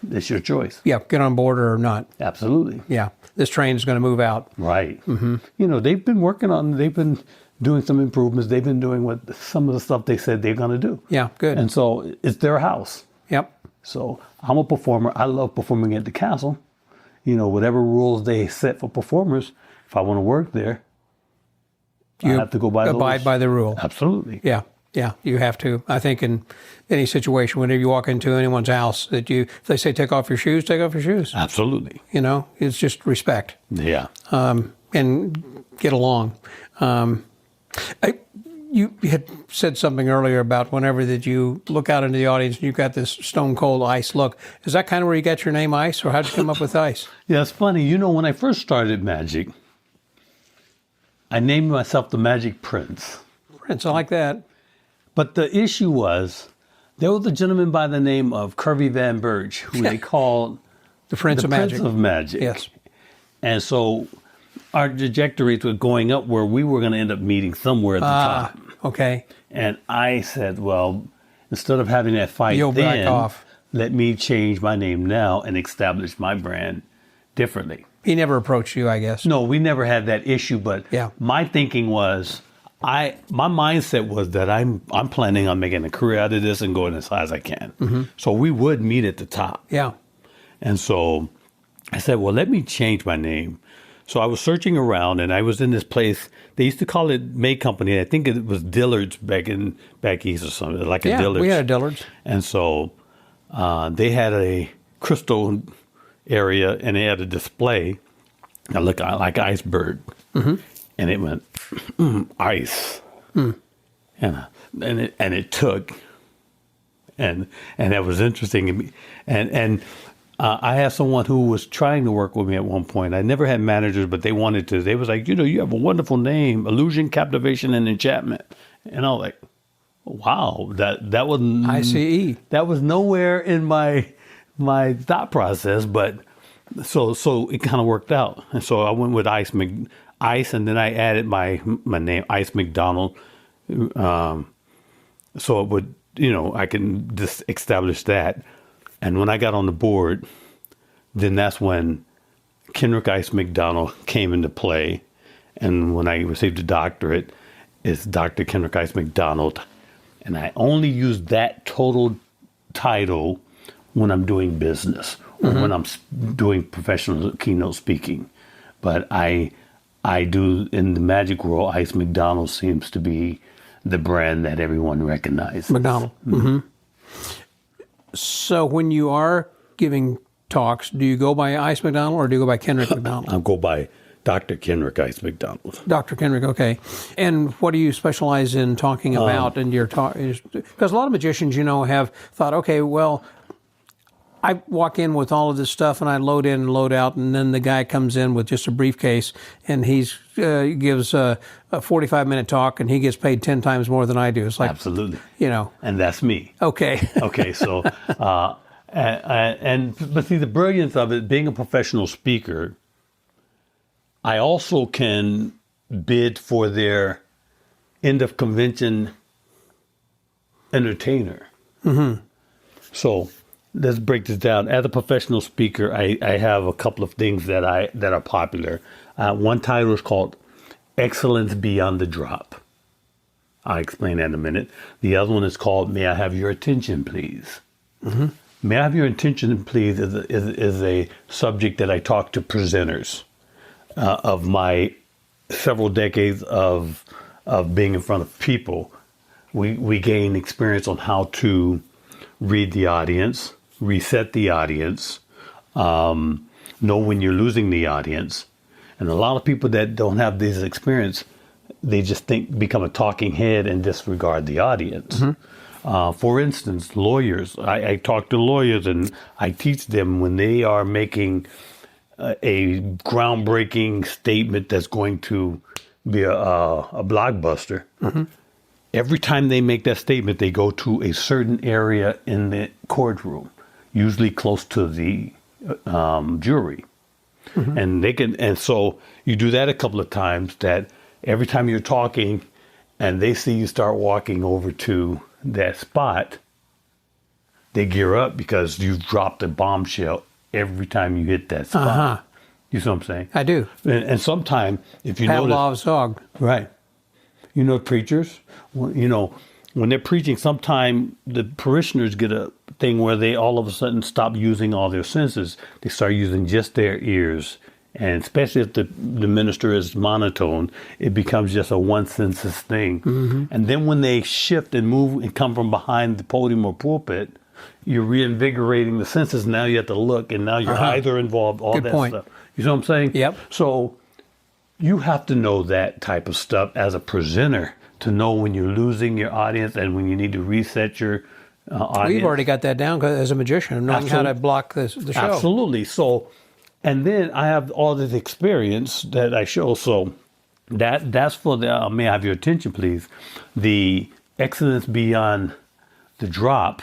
it's your choice. Yeah, get on board or not. Absolutely. Yeah, this train is going to move out. Right. They've been doing some improvements. They've been doing some of the stuff they said they're going to do. Yeah, good. And so it's their house. Yep. So I'm a performer. I love performing at the castle. Whatever rules they set for performers, if I want to work there, I have to go by those. Abide by the rule. Absolutely. Yeah, you have to. I think in any situation, whenever you walk into anyone's house, if they say take off your shoes, take off your shoes. Absolutely. It's just respect. Yeah. And get along. You had said something earlier about whenever that you look out into the audience and you've got this stone cold ice look. Is that kind of where you got your name Ice, or how'd you come up with Ice? Yeah, it's funny. When I first started magic, I named myself the Magic Prince. Prince, I like that. But the issue was, there was a gentleman by the name of Kirby Van Burge, who they called the Prince of Magic. Prince of Magic. Yes. And so our trajectories were going up where we were going to end up meeting somewhere at the top. Okay. And I said, well, instead of having that fight You'll back then, off. let me change my name now and establish my brand differently. He never approached you, I guess. No, we never had that issue, but my thinking was, my mindset was that I'm planning on making a career out of this and going as high as I can. So we would meet at the top. Yeah. And so I said, well, let me change my name. So I was searching around, and I was in this place. They used to call it May Company. I think it was Dillard's back east or something, like a Dillard's. Yeah, we had a Dillard's. And so they had a crystal area, and they had a display that looked like iceberg. And it went, ice. And it took. And that was interesting. And I had someone who was trying to work with me at one point. I never had managers, but they wanted to. They was like, you have a wonderful name, illusion, captivation, and enchantment. And I was like, wow, that was ICE. That was nowhere in my thought process, but so it kind of worked out. And so I went with Ice, and then I added my name, Ice McDonald. So it would, I can just establish that. And when I got on the board, then that's when Kenrick Ice McDonald came into play. And when I received a doctorate, it's Dr. Kenrick Ice McDonald. And I only use that total title when I'm doing business or when I'm doing professional keynote speaking. But I do, in the magic world, Ice McDonald seems to be the brand that everyone recognizes. McDonald. So when you are giving talks, do you go by Ice McDonald or do you go by Kenrick McDonald? I'll go by Dr. Kenrick Ice McDonald. Dr. Kenrick, okay. And what do you specialize in talking about in your talk? Because a lot of magicians, have thought, okay, well, I walk in with all of this stuff and I load in and load out, and then the guy comes in with just a briefcase and he gives a 45-minute talk and he gets paid 10 times more than I do. It's like, absolutely, and that's me. Okay. Okay, so but see, the brilliance of it, being a professional speaker, I also can bid for their end of convention entertainer. So let's break this down. As a professional speaker, I have a couple of things that are popular. One title is called Excellence Beyond the Drop. I'll explain that in a minute. The other one is called May I Have Your Attention, Please? May I Have Your Attention, Please is a subject that I talk to presenters of my several decades of being in front of people. We gain experience on how to read the audience, reset the audience, know when you're losing the audience. And a lot of people that don't have this experience, they just become a talking head and disregard the audience. For instance, lawyers. I talk to lawyers and I teach them when they are making a groundbreaking statement that's going to be a blockbuster. every time they make that statement, they go to a certain area in the courtroom, usually close to the jury. And so you do that a couple of times, that every time you're talking and they see you start walking over to that spot, they gear up because you've dropped a bombshell every time you hit that spot. You see what I'm saying? I do. And sometimes, if you notice... Pavlov's dog. Right. You know, preachers, when they're preaching, sometimes the parishioners get a thing where they all of a sudden stop using all their senses. They start using just their ears. And especially if the minister is monotone, it becomes just a one senses thing. And then when they shift and move and come from behind the podium or pulpit, you're reinvigorating the senses. Now you have to look, and now your eyes are involved, all Good that point. stuff. You know what I'm saying? Yep. So you have to know that type of stuff as a presenter to know when you're losing your audience and when you need to reset your audience. We've already got that down as a magician, knowing how to block the show. Absolutely. So, and then I have all this experience that I show. So that's for the, may I have your attention, please? The excellence beyond the drop.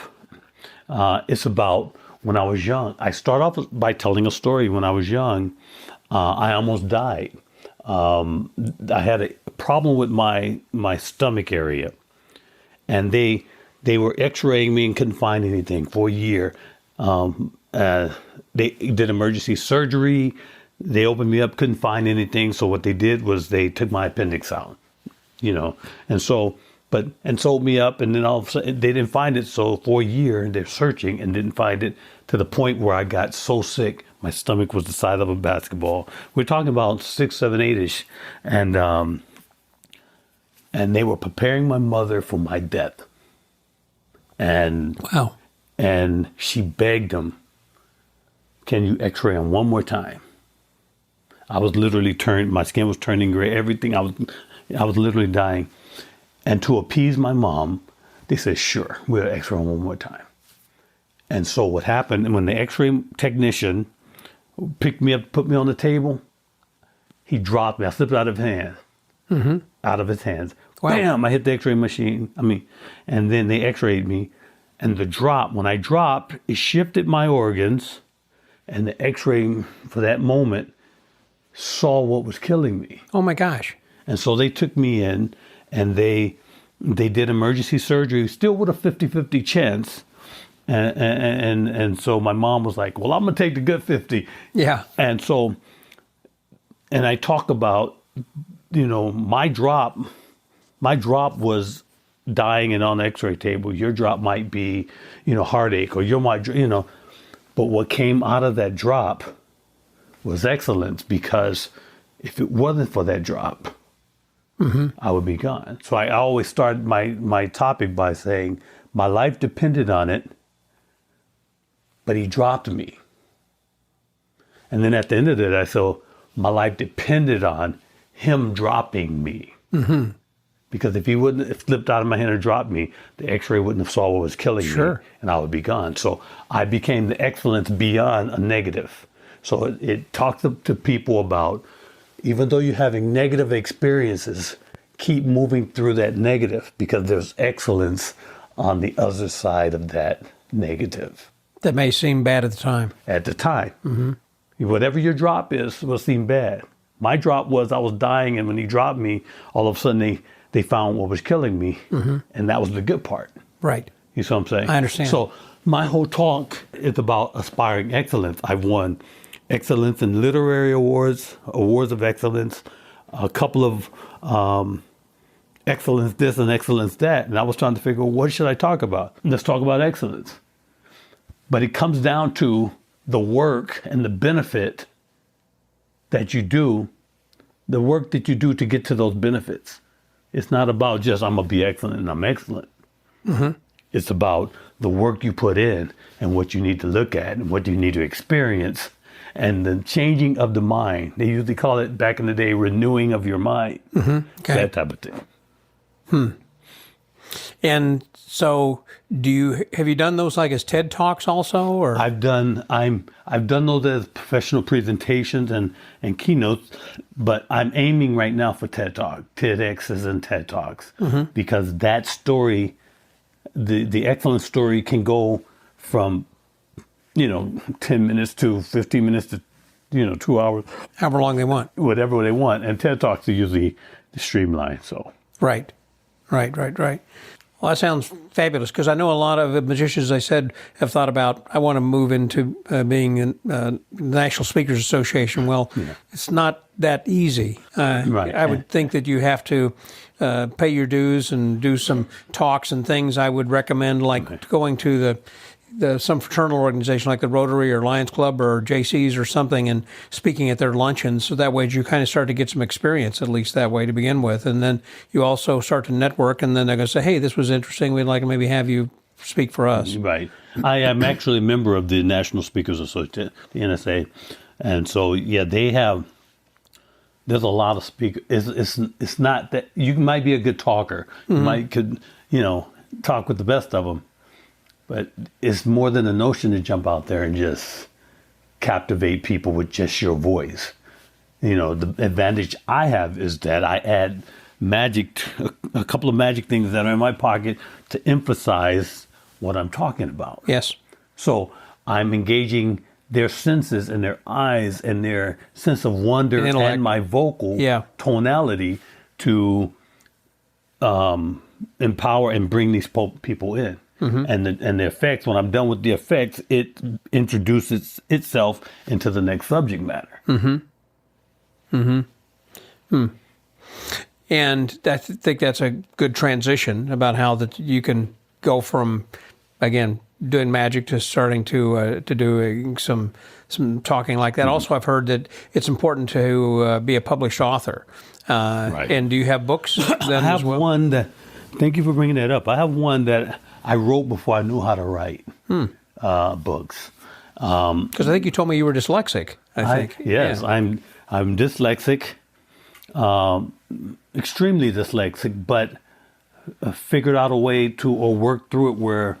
It's about when I was young. I start off by telling a story. When I was young, I almost died. I had a problem with my stomach area, and they were x-raying me and couldn't find anything for a year. They did emergency surgery. They opened me up, couldn't find anything. So what they did was they took my appendix out, and sewed me up. And then all of a sudden they didn't find it. So for a year they're searching and didn't find it, to the point where I got so sick. My stomach was the size of a basketball. We're talking about 6, 7, 8-ish. And they were preparing my mother for my death. And wow. And she begged them, "Can you x-ray him one more time?" I was literally my skin was turning gray, everything. I was literally dying. And to appease my mom, they said, "Sure, we'll x-ray him one more time." And so what happened, when the x-ray technician picked me up, put me on the table, he dropped me. I slipped out of his hand, out of his hands. Wow. Bam! I hit the x-ray machine. And then they x-rayed me. And the drop, when I dropped, it shifted my organs. And the x-ray for that moment saw what was killing me. Oh my gosh. And so they took me in, and they did emergency surgery, still with a 50-50 chance. And so my mom was like, "Well, I'm going to take the good 50. Yeah. And I talk about, my drop was dying and on the x-ray table. Your drop might be, heartache, or but what came out of that drop was excellence, because if it wasn't for that drop, I would be gone. So I always start my topic by saying my life depended on it, but he dropped me. And then at the end of it, I said, my life depended on him dropping me. Because if he wouldn't have slipped out of my hand or dropped me, the x-ray wouldn't have saw what was killing me, and I would be gone. So I became the excellence beyond a negative. So it talks to people about, even though you're having negative experiences, keep moving through that negative, because there's excellence on the other side of that negative. That may seem bad at the time. At the time. Whatever your drop is will seem bad. My drop was I was dying, and when he dropped me, all of a sudden they found what was killing me, and that was the good part. Right. You see what I'm saying? I understand. So my whole talk is about aspiring excellence. I've won excellence in literary awards of excellence, a couple of excellence this and excellence that, and I was trying to figure, what should I talk about? Let's talk about excellence. But it comes down to the work and the benefit that you do, the work that you do to get to those benefits. It's not about just, I'm going to be excellent and I'm excellent. It's about the work you put in and what you need to look at and what you need to experience, and the changing of the mind. They usually call it, back in the day, renewing of your mind. That type of thing. And so, have you done those like as TED Talks also, or? I've done those as professional presentations and keynotes, but I'm aiming right now for TED Talk, TEDx's and TED Talks, because that story, the excellent story, can go from 10 minutes to 15 minutes to 2 hours, However long they want, whatever they want, and TED Talks are usually streamlined. So right. Well, that sounds fabulous, because I know a lot of magicians, I said, have thought about, I want to move into being in the National Speakers Association. Well, it's not that easy. Right. I would think that you have to pay your dues and do some talks and things. I would recommend going to some fraternal organization like the Rotary or Lions Club or JC's or something, and speaking at their luncheons. So that way you kind of start to get some experience, at least that way to begin with. And then you also start to network, and then they're going to say, hey, this was interesting. We'd like to maybe have you speak for us. Right. I am actually a member of the National Speakers Association, the NSA. And so, there's a lot of speakers. It's not that you might be a good talker. You could talk with the best of them. But it's more than a notion to jump out there and just captivate people with just your voice. The advantage I have is that I add a couple of magic things that are in my pocket to emphasize what I'm talking about. Yes. So I'm engaging their senses and their eyes and their sense of wonder and my vocal tonality to empower and bring these people in. And the effects, when I'm done with the effects, it introduces itself into the next subject matter. And I think that's a good transition about how that you can go from, again, doing magic to starting to doing some talking like that. Also, I've heard that it's important to be a published author. Right. And do you have books then I have as well? one that, thank you for bringing that up. I have one that I wrote before I knew how to write books. Because I think you told me you were dyslexic. I think. Yes, yeah. I'm dyslexic, extremely dyslexic, but figured out a way to or work through it where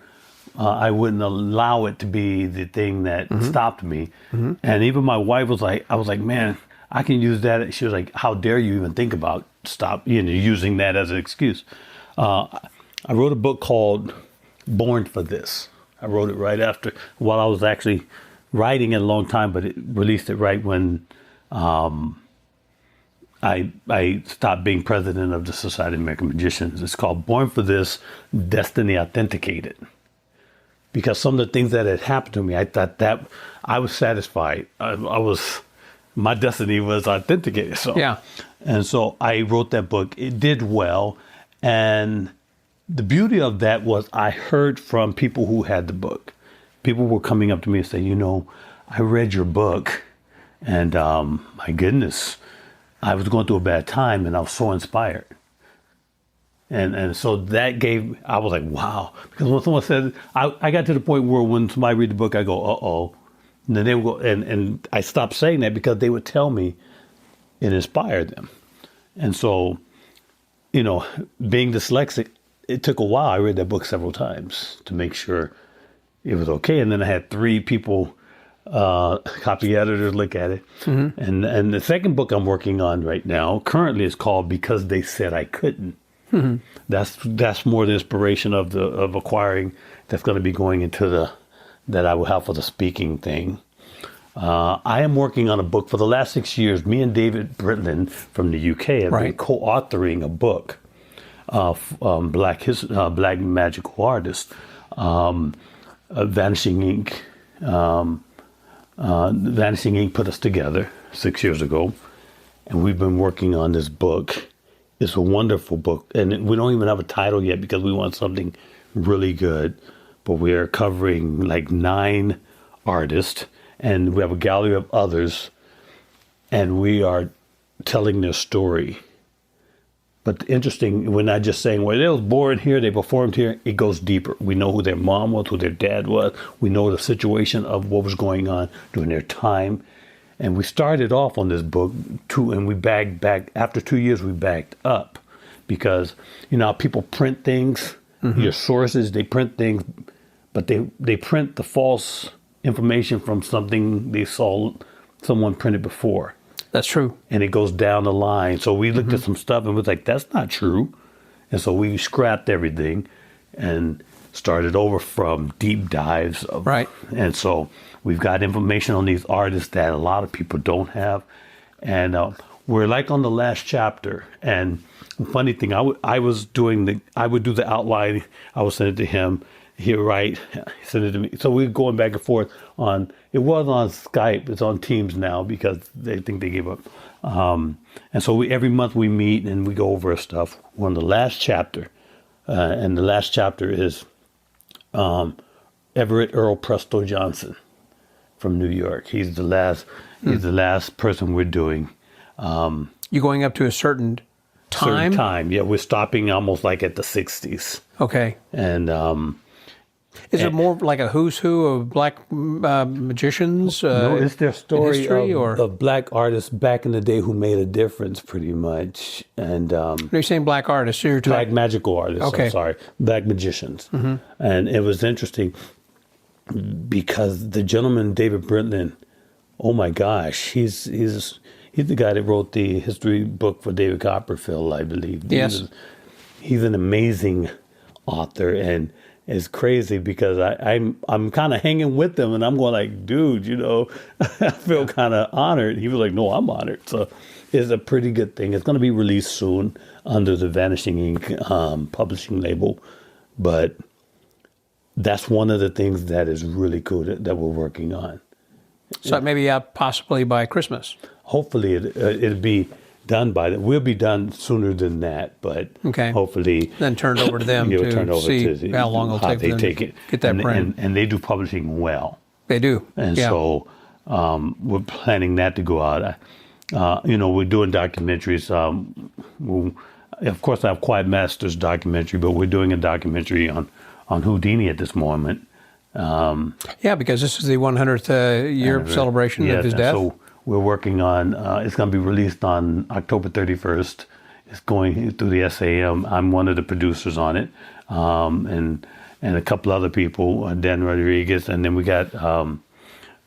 I wouldn't allow it to be the thing that stopped me. And even my wife was like, I was like, man, I can use that. She was like, how dare you even think about using that as an excuse. I wrote a book called Born for This. I wrote it right after, while I was actually writing it a long time, but released it right when I stopped being president of the Society of American Magicians. It's called Born for This, Destiny Authenticated. Because some of the things that had happened to me, I thought that I was satisfied. My destiny was authenticated. And so I wrote that book. It did well. And the beauty of that was I heard from people who had the book. People were coming up to me and saying, I read your book, and my goodness, I was going through a bad time, and I was so inspired. And so that I was like, wow. Because when someone said, I got to the point where when somebody read the book, I go, uh-oh. And then they would go, and I stopped saying that because they would tell me it inspired them. And so, being dyslexic, it took a while. I read that book several times to make sure it was okay. And then I had 3 people, copy editors, look at it. And the second book I'm working on right now currently is called Because They Said I Couldn't. That's more the inspiration of acquiring. That's going to be going into that I will have for the speaking thing. I am working on a book for the last 6 years. Me and David Britland from the UK have been co-authoring a book of black magical artists. Vanishing Ink. Vanishing Ink put us together 6 years ago, and we've been working on this book. It's a wonderful book, and we don't even have a title yet because we want something really good. But we are covering like 9 artists, and we have a gallery of others, and we are telling their story. But interesting, we're not just saying, well, they was born here, they performed here. It goes deeper. We know who their mom was, who their dad was. We know the situation of what was going on during their time. And we started off on this book, and we backed back. After 2 years, we backed up because, people print things your sources. They print things, but they print the false information from something they saw someone printed before. That's true. And it goes down the line. So we looked at some stuff and was like, that's not true. And so we scrapped everything and started over from deep dives. Right. And so we've got information on these artists that a lot of people don't have. And we're like on the last chapter. And the funny thing, I would do the outline. I would send it to him. He'd write, send it to me. So we're going back and forth it was on Skype. It's on Teams now because they think they gave up. And so every month we meet and we go over our stuff. We're on the last chapter. And the last chapter is Everett Earl Presto Johnson from New York. He's the last person we're doing. You going up to a certain time? Yeah. We're stopping almost like at the 60s. Okay. And is it more like a who's who of black magicians? No, it's their story history, of black artists back in the day who made a difference, pretty much. And you're saying black artists? So you're black magical artists. Okay. I'm sorry, black magicians. And it was interesting because the gentleman David Brentlin, oh my gosh, he's the guy that wrote the history book for David Copperfield, I believe. Yes, he's an amazing author, and it's crazy because I'm kind of hanging with them, and I'm going like, dude, I feel kind of honored. He was like, no, I'm honored. So it's a pretty good thing. It's going to be released soon under the Vanishing Ink publishing label, but that's one of the things that is really cool that we're working on. So it may be out possibly by Christmas. Hopefully it'll be done by that. We'll be done sooner than that, but hopefully then turn it over to them to see how long it'll take them to get that print. And they do publishing well. They do, and so we're planning that to go out. We're doing documentaries. Of course, I have Quiet Master's documentary, but we're doing a documentary on Houdini at this moment. Because this is the 100th year celebration of his death. So we're working on, it's going to be released on October 31st. It's going through the S.A.M. I'm one of the producers on it, and a couple other people, Dan Rodriguez, and then we got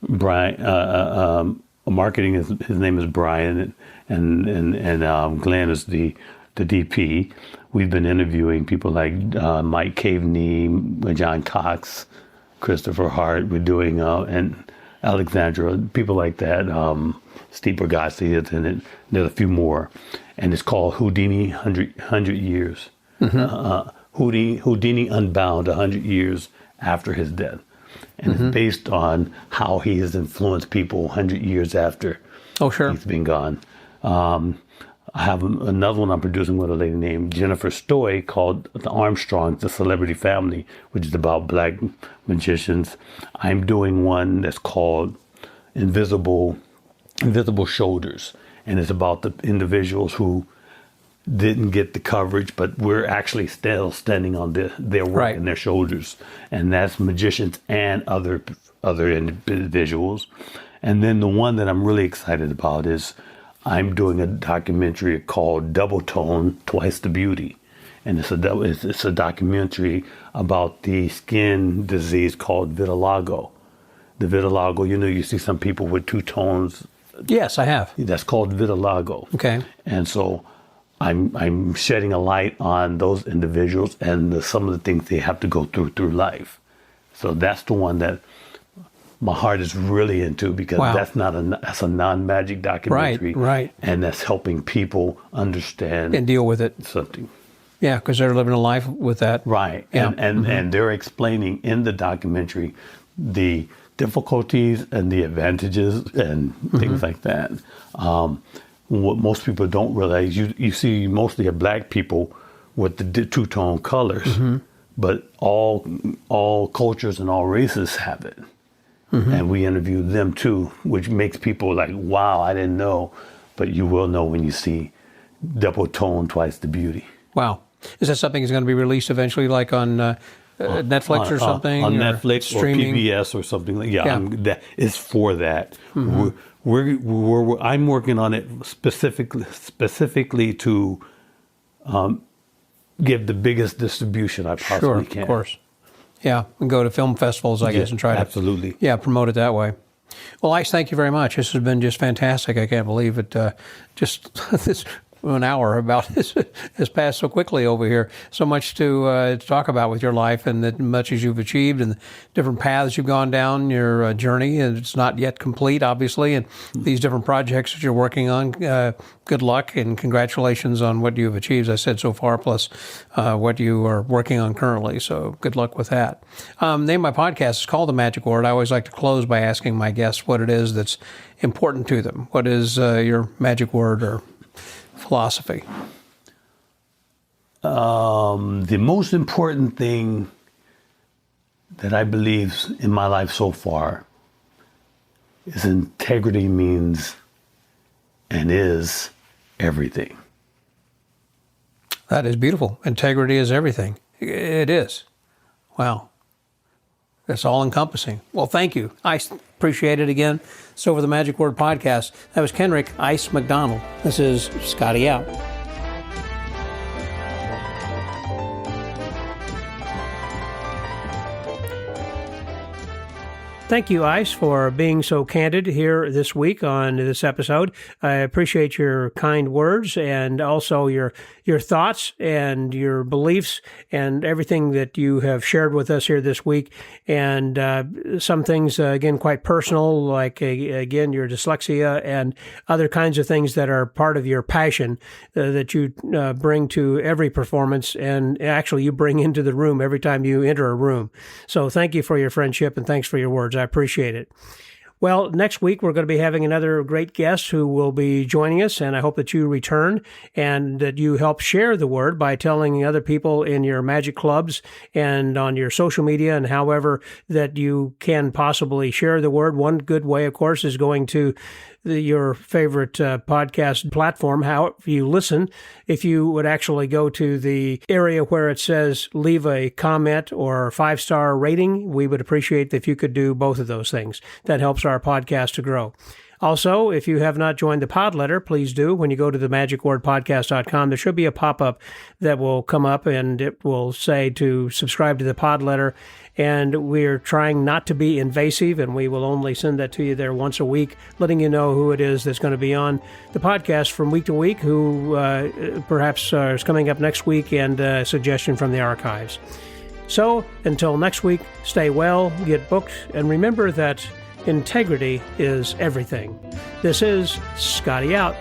Brian. Marketing, his name is Brian, and Glenn is the DP. We've been interviewing people like Mike Caveney, John Cox, Christopher Hart. We're doing and Alexandra, people like that. Steve Bergassi is in it. There's a few more, and it's called Houdini 100 Years. Houdini Unbound 100 years after his death, and it's based on how he has influenced people 100 years after he's been gone. I have another one I'm producing with a lady named Jennifer Stoy called The Armstrongs, The Celebrity Family, which is about black magicians. I'm doing one that's called Invisible Shoulders, and it's about the individuals who didn't get the coverage, but we're actually still standing on their work and their shoulders. And that's magicians and other individuals. And then the one that I'm really excited about is I'm doing a documentary called Double Tone, Twice the Beauty. And it's a documentary about the skin disease called vitiligo. The vitiligo, you see some people with two tones. Yes, I have. That's called vitiligo. Okay. And so I'm shedding a light on those individuals and some of the things they have to go through life. So that's the one that my heart is really into, because that's a non-magic documentary, right, and that's helping people understand and deal with it. Something. Yeah, because they're living a life with that. Right, yeah. and they're explaining in the documentary the difficulties and the advantages and things like that. What most people don't realize, you see mostly black people with the two-tone colors, but all cultures and all races have it. And we interview them too, which makes people like, wow, I didn't know. But you will know when you see Double Tone, Twice the Beauty. Wow. Is that something that's going to be released eventually, like on Netflix or something? On or Netflix streaming? or PBS or something like that. It's for that. I'm working on it specifically to give the biggest distribution I possibly can. Of course. Yeah, and go to film festivals, I guess, and try to absolutely promote it that way. Well, Ice, thank you very much. This has been just fantastic. I can't believe it. Just this an hour about has passed so quickly over here. So much to talk about with your life, and that much as you've achieved, and the different paths you've gone down your journey. And it's not yet complete, obviously. And these different projects that you're working on. Good luck and congratulations on what you've achieved, as I said, so far, plus what you are working on currently. So good luck with that. Name of my podcast is called The Magic Word. I always like to close by asking my guests what it is that's important to them. What is your magic word or philosophy? The most important thing that I believe in my life so far is integrity means and is everything. That is beautiful. Integrity is everything. It is. Wow. That's all encompassing. Well, thank you. I appreciate it again. So for the Magic Word Podcast, that was Kenrick Ice McDonald. This is Scotty out. Thank you, Ice, for being so candid here this week on this episode. I appreciate your kind words and also your thoughts and your beliefs and everything that you have shared with us here this week. And some things, again, quite personal, like, again, your dyslexia and other kinds of things that are part of your passion that you bring to every performance, and actually you bring into the room every time you enter a room. So thank you for your friendship and thanks for your words. I appreciate it. Well, next week we're going to be having another great guest who will be joining us, and I hope that you return and that you help share the word by telling other people in your magic clubs and on your social media and however that you can possibly share the word. One good way, of course, is going to your favorite podcast platform, how you listen. If you would actually go to the area where it says leave a comment or 5-star rating, we would appreciate if you could do both of those things. That helps our podcast to grow. Also, if you have not joined the pod letter, please do. When you go to themagicwordpodcast.com, there should be a pop-up that will come up, and it will say to subscribe to the pod letter. And we're trying not to be invasive, and we will only send that to you there once a week, letting you know who it is that's going to be on the podcast from week to week, who perhaps is coming up next week, and a suggestion from the archives. So, until next week, stay well, get booked, and remember that integrity is everything. This is Scotty out.